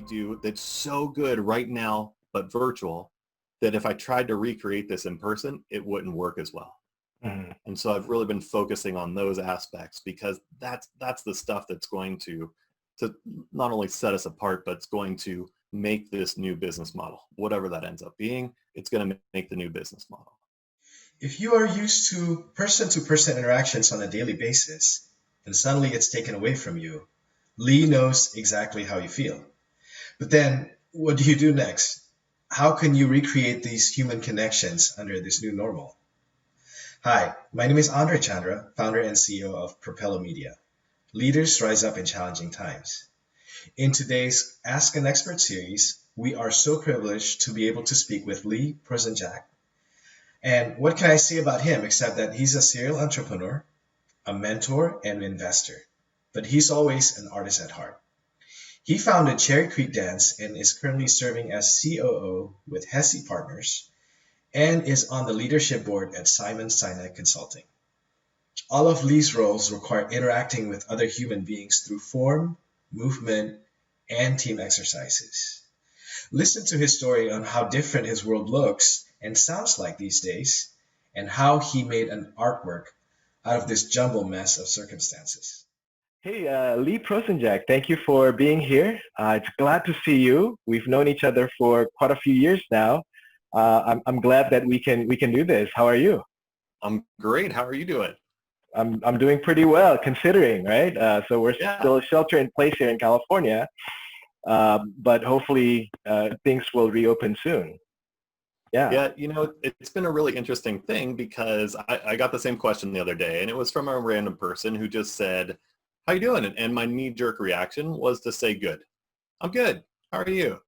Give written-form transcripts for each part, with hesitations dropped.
do that's so good right now, but virtual, that if I tried to recreate this in person, it wouldn't work as well. Mhm. And so I've really been focusing on those aspects because that's the stuff that's going to not only set us apart, but it's going to make this new business model, whatever that ends up being, it's going to make the new business model. If you are used to person interactions on a daily basis, and suddenly it's taken away from you, Lee knows exactly how you feel. But then, what do you do next? How can you recreate these human connections under this new normal? Hi, my name is Andre Chandra, founder and CEO of Propelo Media. Leaders rise up in challenging times. In today's Ask an Expert series, we are so privileged to be able to speak with Lee Prosenjak. And what can I say about him except that he's a serial entrepreneur, a mentor, and an investor. But he's always an artist at heart. He founded Cherry Creek Dance and is currently serving as COO with HESSE Partners and is on the leadership board at Simon Sinek Consulting. All of Lee's roles require interacting with other human beings through form, movement, and team exercises. Listen to his story on how different his world looks and sounds like these days, and how he made an artwork out of this jumble mess of circumstances. Hey, Lee Prosenjak, thank you for being here. It's glad to see you. We've known each other for quite a few years now. I'm glad that we can do this. How are you? I'm great. How are you doing? I'm doing pretty well, considering, right? So we're still shelter in place here in California, but hopefully things will reopen soon. Yeah, it's been a really interesting thing because I got the same question the other day, and it was from a random person who just said, how you doing? And my knee-jerk reaction was to say, good. I'm good. How are you?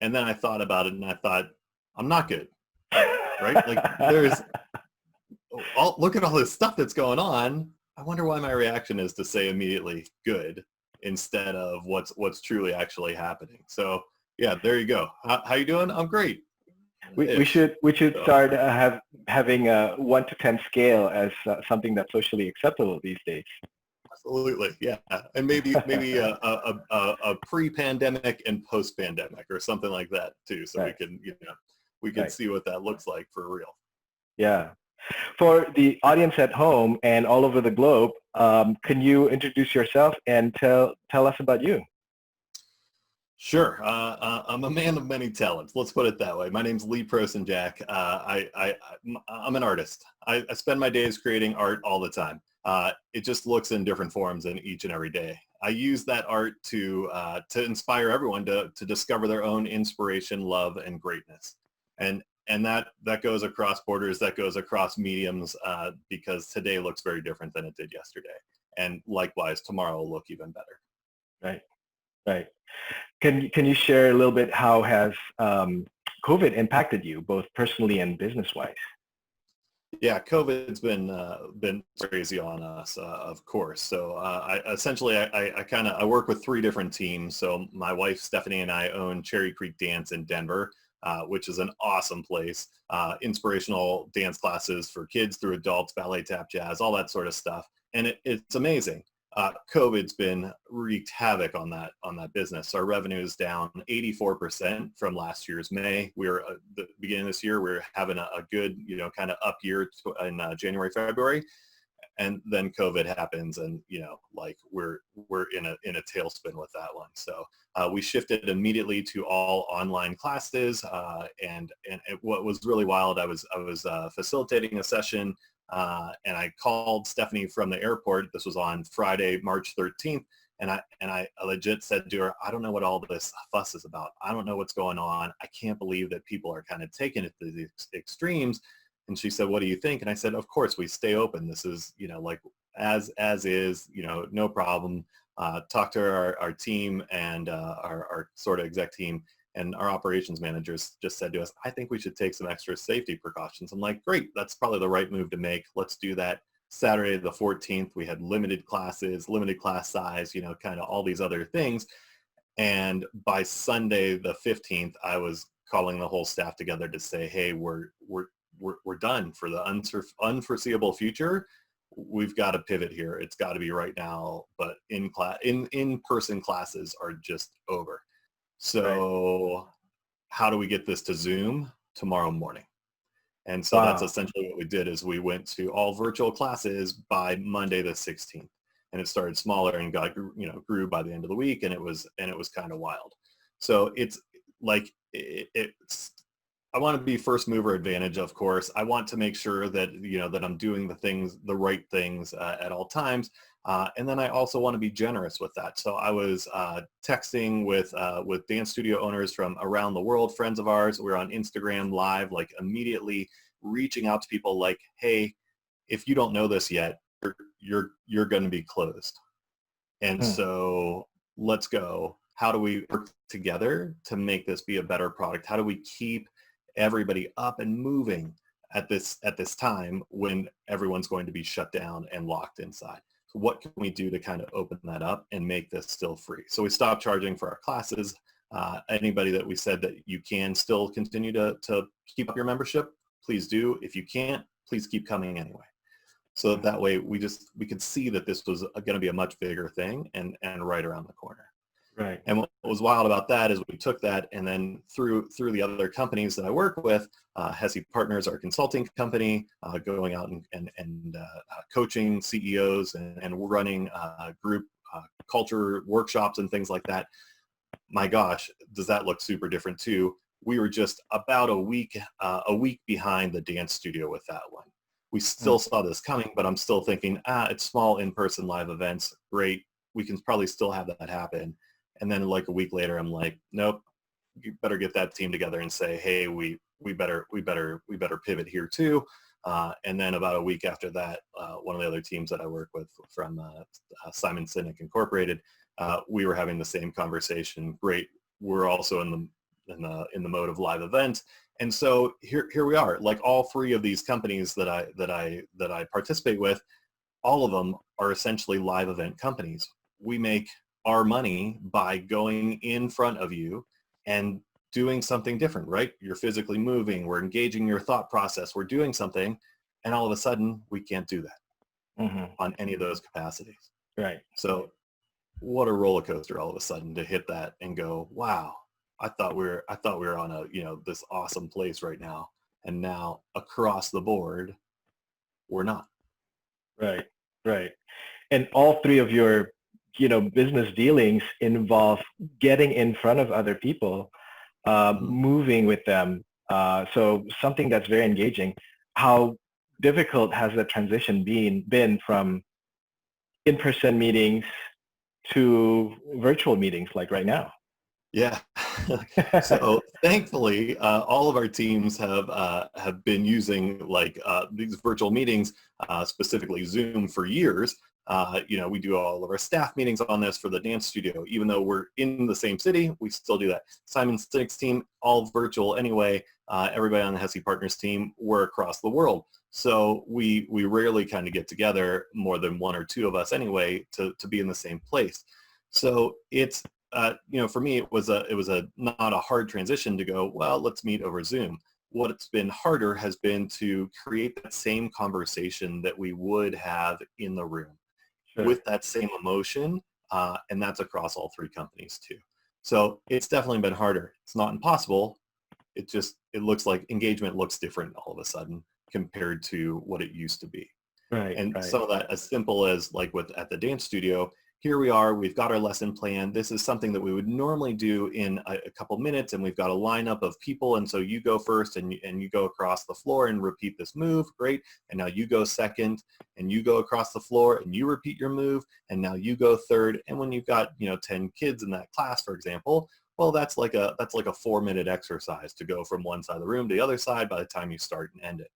And then I thought about it, and I thought, I'm not good, right? Like, look at all this stuff that's going on. I wonder why my reaction is to say immediately good instead of what's truly actually happening. So, yeah, there you go. How you doing? I'm great. We should start having a 1 to 10 scale as something that's socially acceptable these days. Absolutely, yeah, and maybe a pre-pandemic and post-pandemic or something like that too, so right. we can see what that looks like for real. Yeah, for the audience at home and all over the globe, can you introduce yourself and tell us about you? Sure. I'm a man of many talents. Let's put it that way. My name's Lee Prosenjak. I'm an artist. I spend my days creating art all the time. It just looks in different forms in each and every day. I use that art to inspire everyone to discover their own inspiration, love, and greatness. And that goes across borders, that goes across mediums, because today looks very different than it did yesterday. And likewise, tomorrow will look even better. Right. Right. Can you share a little bit how has COVID impacted you, both personally and business-wise? Yeah, COVID's been crazy on us, of course. So I work with 3 different teams. So my wife Stephanie and I own Cherry Creek Dance in Denver, which is an awesome place. Inspirational dance classes for kids through adults, ballet, tap, jazz, all that sort of stuff, and it's amazing. COVID's been wreaked havoc on that business. Our revenue is down 84% from last year's May. We were the beginning of this year, we were having a good, kind of up year in January, February, and then COVID happens, and we're in a tailspin with that one. So we shifted immediately to all online classes, and what was really wild, I was facilitating a session. And I called Stephanie from the airport. This was on Friday, March 13th. And I legit said to her, I don't know what all this fuss is about. I don't know what's going on. I can't believe that people are kind of taking it to the extremes. And she said, what do you think? And I said, of course, we stay open. This is, like as is, no problem. Talk to our team and our sort of exec team. And our operations managers just said to us, I think we should take some extra safety precautions. I'm like, great, that's probably the right move to make. Let's do that. Saturday the 14th, we had limited classes, limited class size, kind of all these other things. And by Sunday the 15th, I was calling the whole staff together to say, hey, we're done for the unforeseeable future. We've got to pivot here. It's got to be right now. But in-person classes are just over. Right. So how do we get this to Zoom tomorrow morning? And so that's Wow. essentially what we did is we went to all virtual classes by Monday the 16th. And it started smaller and grew by the end of the week, and it was kind of wild. So it's like it's I want to be first mover advantage, of course. I want to make sure that, that I'm doing the right things at all times. And then I also want to be generous with that. So I was texting with dance studio owners from around the world, friends of ours. We were on Instagram Live, like immediately reaching out to people like, hey, if you don't know this yet, you're going to be closed. And Hmm. so let's go. How do we work together to make this be a better product? How do we keep everybody up and moving at this time when everyone's going to be shut down and locked inside? So what can we do to kind of open that up and make this still free? So we stopped charging for our classes. Anybody that we said that you can still continue to keep up your membership, please do. If you can't, please keep coming anyway. So that way we could see that this was going to be a much bigger thing and right around the corner. Right. And what was wild about that is we took that and then through the other companies that I work with, HESSE Partners, our consulting company, going out and coaching CEOs and running group culture workshops and things like that. My gosh, does that look super different too? We were just about a week behind the dance studio with that one. We still saw this coming, but I'm still thinking, it's small in-person live events. Great. We can probably still have that happen. And then like a week later, I'm like, nope, you better get that team together and say, hey, we better pivot here too. And then about a week after that, one of the other teams that I work with from Simon Sinek Incorporated, we were having the same conversation. Great. We're also in the mode of live event. And so here we are, like all three of these companies that I participate with, all of them are essentially live event companies. We make our money by going in front of you and doing something different, right? You're physically moving, we're engaging your thought process, we're doing something, and all of a sudden we can't do that on any of those capacities. Right. So what a roller coaster all of a sudden to hit that and go, wow, I thought we were on this awesome place right now, and now across the board we're not. Right. Right. And all three of your, business dealings involve getting in front of other people, moving with them. So something that's very engaging. How difficult has the transition been from in-person meetings to virtual meetings like right now? Yeah. So thankfully, all of our teams have been using these virtual meetings, specifically Zoom, for years. We do all of our staff meetings on this for the dance studio. Even though we're in the same city, we still do that. Simon Sinek's team, all virtual anyway. Everybody on the HESSE Partners team, we're across the world. So we rarely kind of get together, more than one or two of us anyway, to be in the same place. So it's for me, it was not a hard transition to go, well, let's meet over Zoom. What's been harder has been to create that same conversation that we would have in the room with that same emotion, and that's across all three companies too. So it's definitely been harder. It's not impossible. It looks like engagement looks different all of a sudden compared to what it used to be. Right. And Right. some of that, as simple as like at the dance studio, here we are, we've got our lesson plan. This is something that we would normally do in a couple minutes, and we've got a lineup of people. And so you go first and you go across the floor and repeat this move. Great. And now you go second and you go across the floor and you repeat your move. And now you go third. And when you've got, 10 kids in that class, for example, well, that's like a 4-minute exercise to go from one side of the room to the other side by the time you start and end it.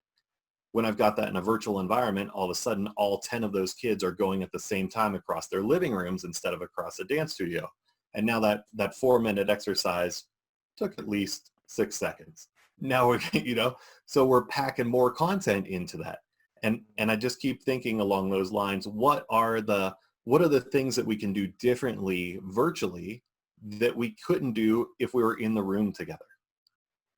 When I've got that in a virtual environment, all of a sudden, all 10 of those kids are going at the same time across their living rooms instead of across a dance studio. And now that 4-minute exercise took at least 6 seconds. Now we're, so we're packing more content into that. And I just keep thinking along those lines, what are the things that we can do differently virtually that we couldn't do if we were in the room together?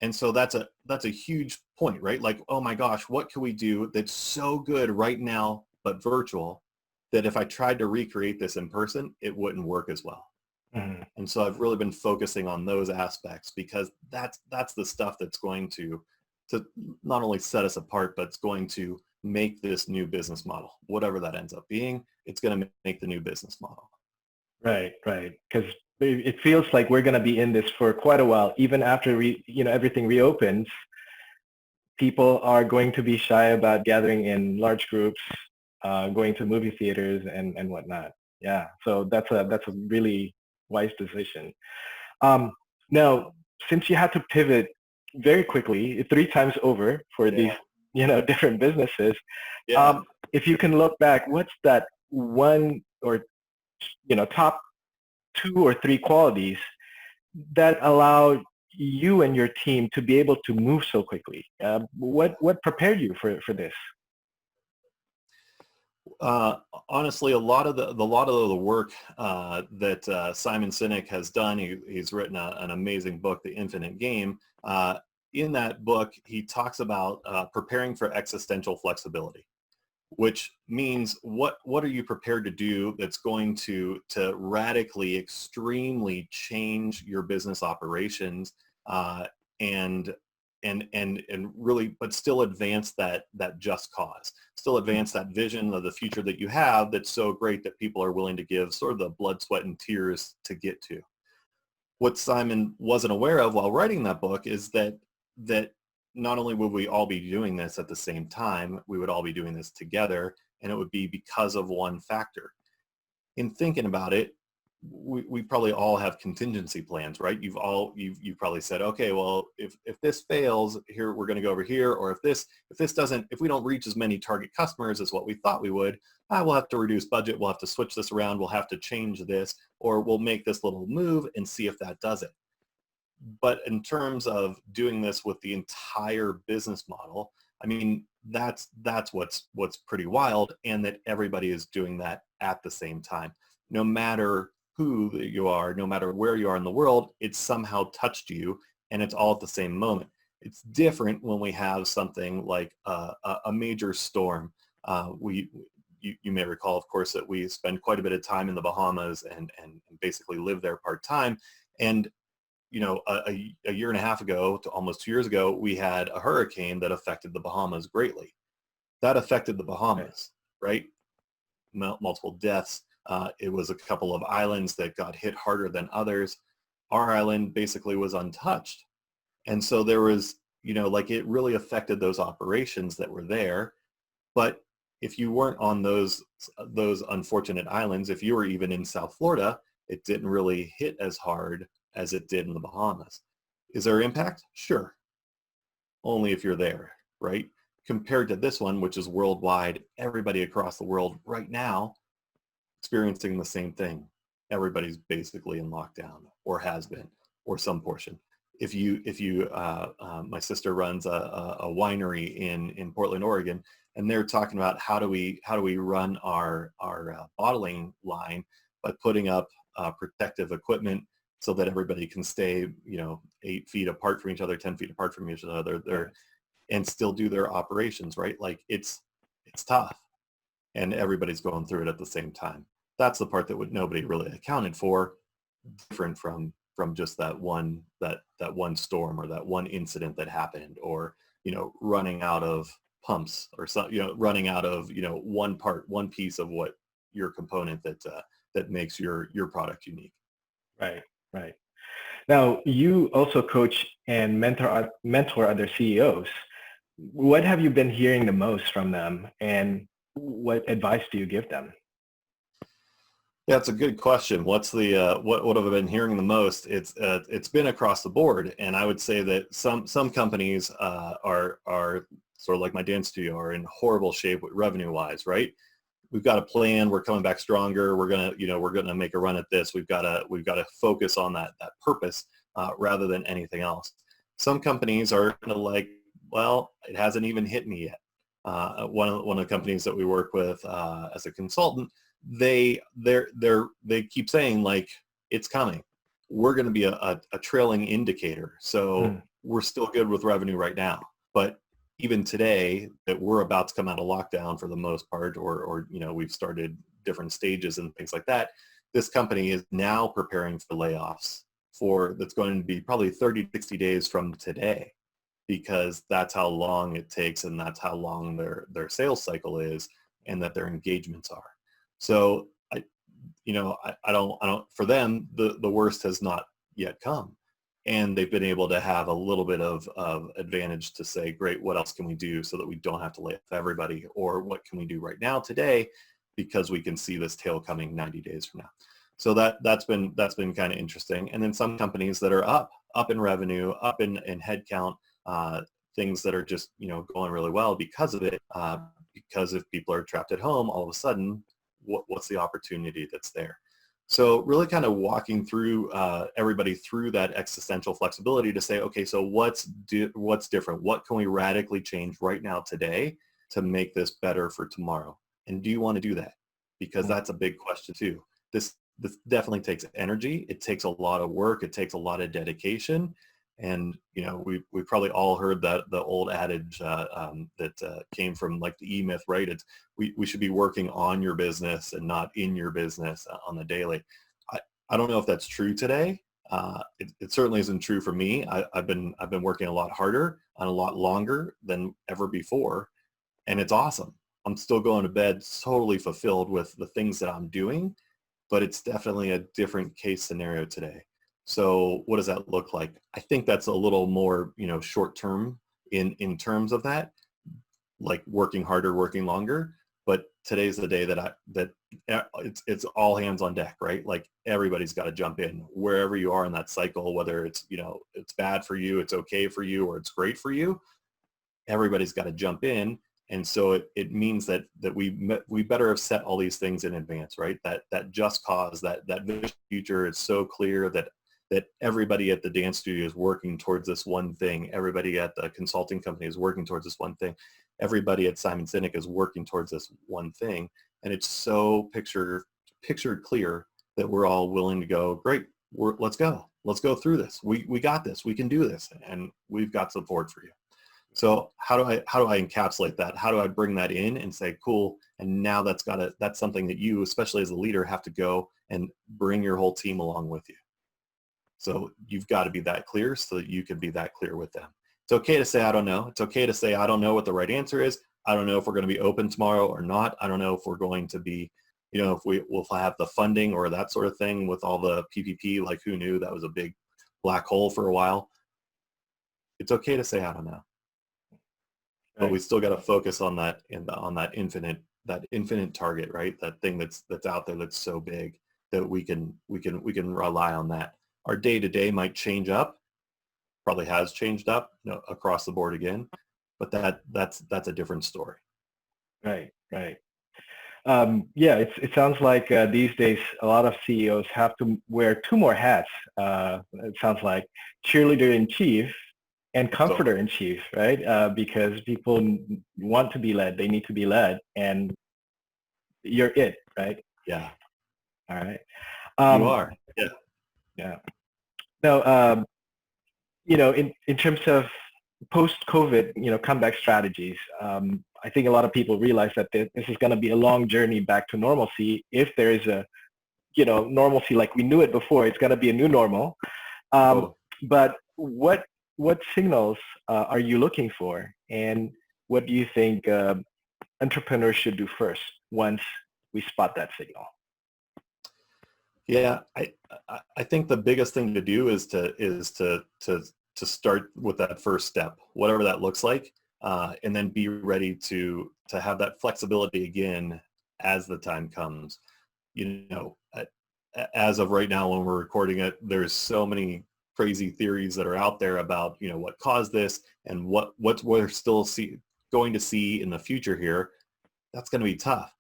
And so that's a huge point, right? Like, oh my gosh, what can we do that's so good right now, but virtual, that if I tried to recreate this in person, it wouldn't work as well. Mhm. And so I've really been focusing on those aspects because that's the stuff that's going to not only set us apart, but it's going to make this new business model, whatever that ends up being, it's going to make the new business model. Right, right. Because it feels like we're going to be in this for quite a while. Even after everything reopens, people are going to be shy about gathering in large groups, going to movie theaters and whatnot. Yeah, so that's a really wise decision. Um, Now, since you had to pivot very quickly, 3 times over for these, Yeah. different businesses, Yeah. if you can look back, what's that one or, top 2 or 3 qualities that allow you and your team to be able to move so quickly? What prepared you for this? Uh, Honestly, a lot of the work that Simon Sinek has done, he's written an amazing book, The Infinite Game. In that book, he talks about preparing for existential flexibility, which means what are you prepared to do that's going to radically, extremely change your business operations, and and really, but still advance that just cause, still advance that vision of the future that you have that's so great that people are willing to give sort of the blood, sweat, and tears to get to. What Simon wasn't aware of while writing that book is that not only would we all be doing this at the same time, we would all be doing this together, and it would be because of one factor. In thinking about it, we probably all have contingency plans, right? You've probably said, okay, well, if this fails here, we're going to go over here, or if we don't reach as many target customers as what we thought we would, we'll have to reduce budget, we'll have to switch this around, we'll have to change this, or we'll make this little move and see if that does it. But in terms of doing this with the entire business model, I mean, that's what's pretty wild, and that everybody is doing that at the same time. No matter who you are, no matter where you are in the world, it's somehow touched you, and it's all at the same moment. It's different when we have something like a major storm. You may recall, of course, that we spend quite a bit of time in the Bahamas and basically live there part-time. And a year and a half ago to almost 2 years ago, we had a hurricane that affected the Bahamas greatly. That affected the Bahamas, right? Multiple deaths. It was a couple of islands that got hit harder than others. Our island basically was untouched. And so there was, like, it really affected those operations that were there. But if you weren't on those unfortunate islands, if you were even in South Florida, it didn't really hit as hard as it did in the Bahamas. Is there impact? Sure. Only if you're there, right? Compared to this one, which is worldwide, everybody across the world right now experiencing the same thing. Everybody's basically in lockdown, or has been, or some portion. My sister runs a winery in Portland, Oregon, and they're talking about how do we run our bottling line by putting up protective equipment so that everybody can stay 8 feet apart from each other, 10 feet apart from each other, and still do their operations, right? Like it's tough, and everybody's going through it at the same time. That's the part that nobody really accounted for, different from just that one storm, or that one incident that happened, or running out of pumps, or running out of one piece of what your component that makes your product unique. Right, right. Now, you also coach and mentor other CEOs. What have you been hearing the most from them, and what advice do you give them? Yeah, it's a good question. What's the what have I been hearing the most? It's been across the board, and I would say that some companies are sort of like my dance studio, are in horrible shape revenue wise, right? We've got a plan. We're coming back stronger. We're gonna make a run at this. We've got to focus on that purpose rather than anything else. Some companies are kind of like, well, it hasn't even hit me yet. One of the companies that we work with as a consultant, they keep saying, like, it's coming. We're going to be a trailing indicator. So we're still good with revenue right now. But even today, that we're about to come out of lockdown for the most part, or we've started different stages and things like that, this company is now preparing for layoffs that's going to be probably 30, 60 days from today, because that's how long it takes and that's how long their sales cycle is and that their engagements are. So I don't, for them, the worst has not yet come. And they've been able to have a little bit of advantage to say, great, what else can we do so that we don't have to lay off everybody? Or what can we do right now today because we can see this tail coming 90 days from now? So that's been kind of interesting. And then some companies that are up in revenue, up in headcount, things that are just, going really well because of it. Because if people are trapped at home, all of a sudden, what's the opportunity that's there? So really kind of walking through everybody through that existential flexibility to say, okay, so what's different? What can we radically change right now today to make this better for tomorrow? And do you want to do that? Because that's a big question too. This definitely takes energy. It takes a lot of work. It takes a lot of dedication. And we probably all heard that the old adage that came from like the E-Myth, right? It's we should be working on your business and not in your business on the daily. I don't know if that's true today. It certainly isn't true for me. I've been working a lot harder and a lot longer than ever before, and it's awesome. I'm still going to bed totally fulfilled with the things that I'm doing, but it's definitely a different case scenario today. So what does that look like? I think that's a little more, short term in terms of that, like working harder, working longer. But today's the day that it's all hands on deck, right? Like everybody's got to jump in wherever you are in that cycle, whether it's, it's bad for you, it's okay for you, or it's great for you. Everybody's got to jump in. And so it means that we better have set all these things in advance, right? That just cause, that future is so clear that everybody at the dance studio is working towards this one thing. Everybody at the consulting company is working towards this one thing. Everybody at Simon Sinek is working towards this one thing. And it's so pictured clear that we're all willing to go, great, let's go. Let's go through this. We got this. We can do this. And we've got support for you. So how do I encapsulate that? How do I bring that in and say, cool, and now that's something that you, especially as a leader, have to go and bring your whole team along with you. So you've got to be that clear so that you can be that clear with them. It's okay to say, I don't know. It's okay to say, I don't know what the right answer is. I don't know if we're going to be open tomorrow or not. I don't know if we're going to be, if we'll have the funding or that sort of thing with all the PPP, like who knew that was a big black hole for a while. It's okay to say, I don't know. But we still got to focus on that that infinite target, right? That thing that's out there that's so big that we can rely on that. Our day-to-day might change up, probably has changed up across the board again, but that's a different story. Right. Yeah, it sounds like these days a lot of CEOs have to wear two more hats. It sounds like cheerleader in chief and comforter in chief, right? Because people want to be led, they need to be led, and you're it, right? Yeah. All right. You are. Yeah. Yeah. Now, in terms of post-COVID, comeback strategies, I think a lot of people realize that this is going to be a long journey back to normalcy. If there is a, normalcy like we knew it before, it's going to be a new normal. But what signals are you looking for, and what do you think entrepreneurs should do first once we spot that signal? Yeah, I think the biggest thing to do is to start with that first step, whatever that looks like, and then be ready to have that flexibility again as the time comes. As of right now when we're recording it, there's so many crazy theories that are out there about what caused this and what we're still going to see in the future here. That's going to be tough.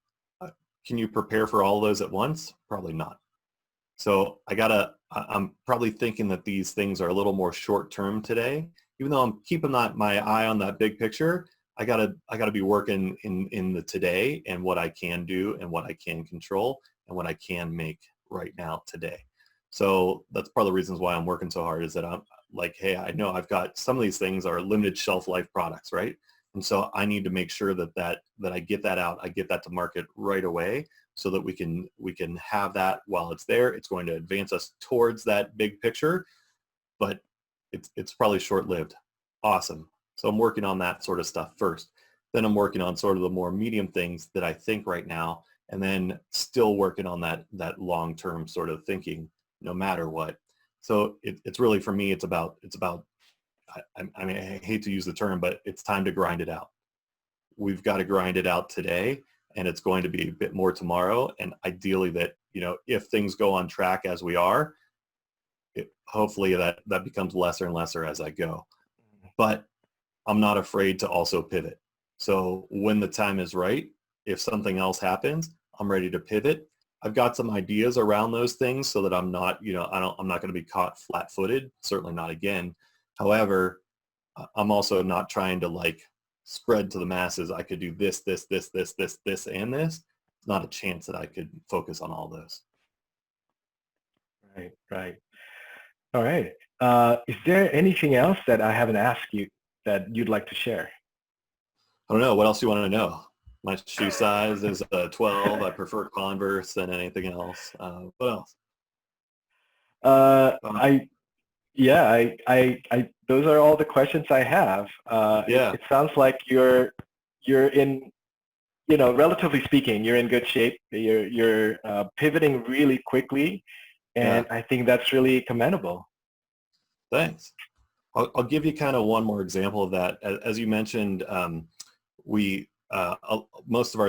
Can you prepare for all of those at once? Probably not. So I'm probably thinking that these things are a little more short term today. Even though I'm keeping my eye on that big picture, I gotta be working in the today and what I can do and what I can control and what I can make right now today. So that's part of the reasons why I'm working so hard, is that I'm like, hey, I know I've got some of these things are limited shelf life products, right? And so I need to make sure that I get that out, I get that to market right away, so that we can have that while it's there. It's going to advance us towards that big picture, but it's probably short-lived. Awesome. So I'm working on that sort of stuff first. Then I'm working on sort of the more medium things that I think right now, and then still working on that long-term sort of thinking no matter what. So it's really, for me, it's about I mean, I hate to use the term, but it's time to grind it out. We've got to grind it out today, and it's going to be a bit more tomorrow. And ideally that, if things go on track as we are, hopefully that becomes lesser and lesser as I go. But I'm not afraid to also pivot. So when the time is right, if something else happens, I'm ready to pivot. I've got some ideas around those things so that I'm not, I'm not going to be caught flat-footed, certainly not again. However, I'm also not trying to spread to the masses. I could do this, and this. It's not a chance that I could focus on all those. Right. All right. Is there anything else that I haven't asked you that you'd like to share? I don't know. What else do you want to know? My shoe size is a 12. I prefer Converse than anything else. What else? Those are all the questions I have. It sounds like you're in, relatively speaking, you're in good shape. You're pivoting really quickly, and I think that's really commendable. Thanks. I'll give you kind of one more example of that. As you mentioned, most of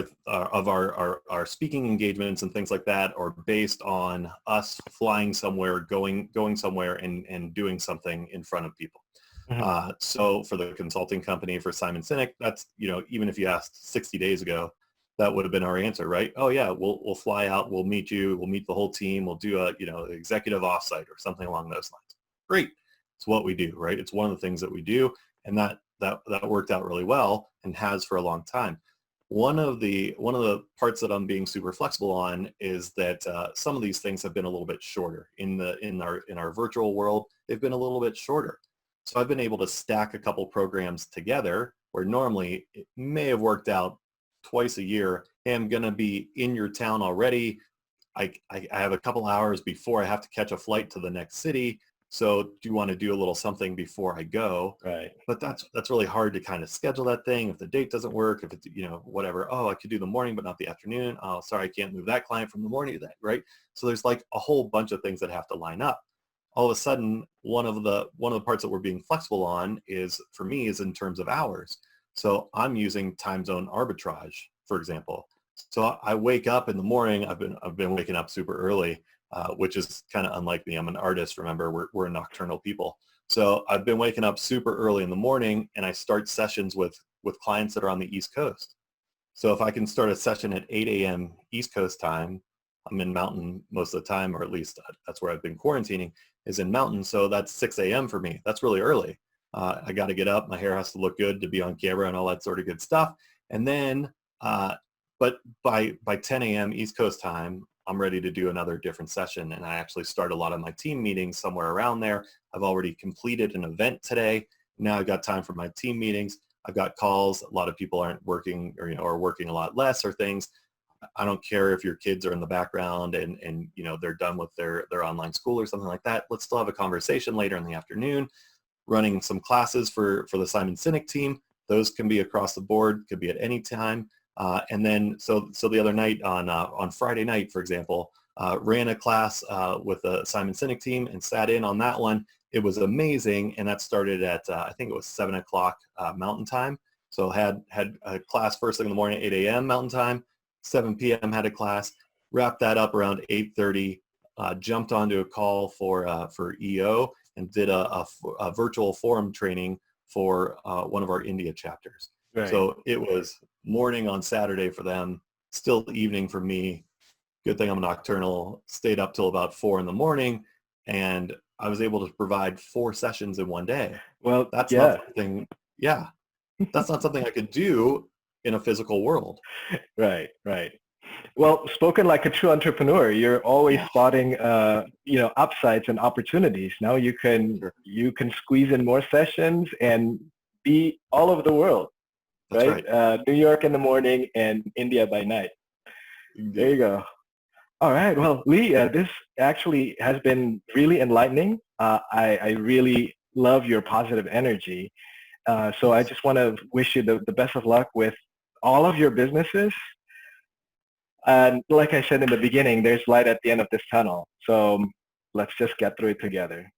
our speaking engagements and things like that are based on us flying somewhere, going somewhere, and doing something in front of people. Mm-hmm. So for the consulting company, for Simon Sinek, that's, even if you asked 60 days ago, that would have been our answer, right? Oh yeah, we'll fly out, we'll meet you, we'll meet the whole team, we'll do a executive offsite or something along those lines. Great. It's what we do, right? It's one of the things that we do, and that worked out really well and has for a long time. One of the parts that I'm being super flexible on is that some of these things have been a little bit shorter in our virtual world. They've been a little bit shorter, so I've been able to stack a couple programs together where normally it may have worked out twice a year. Hey, I'm going to be in your town already. I have a couple hours before I have to catch a flight to the next city. So do you want to do a little something before I go? Right. But that's really hard to kind of schedule that thing. If the date doesn't work, if it's, whatever, oh, I could do the morning, but not the afternoon. Oh, sorry, I can't move that client from the morning to that, right? So there's a whole bunch of things that have to line up. All of a sudden, one of the parts that we're being flexible on is in terms of hours. So I'm using time zone arbitrage, for example. So I wake up in the morning. I've been waking up super early. Which is kind of unlike me. I'm an artist, remember, we're nocturnal people. So I've been waking up super early in the morning, and I start sessions with clients that are on the East Coast. So if I can start a session at 8 a.m. East Coast time, I'm in Mountain most of the time, or at least that's where I've been quarantining, is in Mountain. So that's 6 a.m. for me. That's really early. I got to get up. My hair has to look good to be on camera and all that sort of good stuff. And then, but by 10 a.m. East Coast time, I'm ready to do another different session, and I actually start a lot of my team meetings somewhere around there. I've already completed an event today. Now I've got time for my team meetings. I've got calls. A lot of people aren't working, or are working a lot less or things. I don't care if your kids are in the background and they're done with their online school or something like that. Let's still have a conversation later in the afternoon. Running some classes for the Simon Sinek team. Those can be across the board, could be at any time. And then, so the other night on Friday night, for example, ran a class with the Simon Sinek team and sat in on that one. It was amazing, and that started at I think it was 7 o'clock Mountain Time. So had a class first thing in the morning, 8 a.m. Mountain Time, 7 p.m. had a class. Wrapped that up around 8:30. Jumped onto a call for EO and did a virtual forum training for one of our India chapters. Right. So it was morning on Saturday for them, still evening for me. Good thing I'm nocturnal. Stayed up till about 4 in the morning, and I was able to provide 4 sessions in one day. Well, that's not something. Yeah, that's not something I could do in a physical world. Right. Well, spoken like a true entrepreneur, you're always spotting, upsides and opportunities. Now you can squeeze in more sessions and be all over the world. Right? New York in the morning and India by night. There you go. All right. Well, Lee, this actually has been really enlightening. I really love your positive energy. So I just want to wish you the best of luck with all of your businesses. And like I said in the beginning, there's light at the end of this tunnel. So let's just get through it together.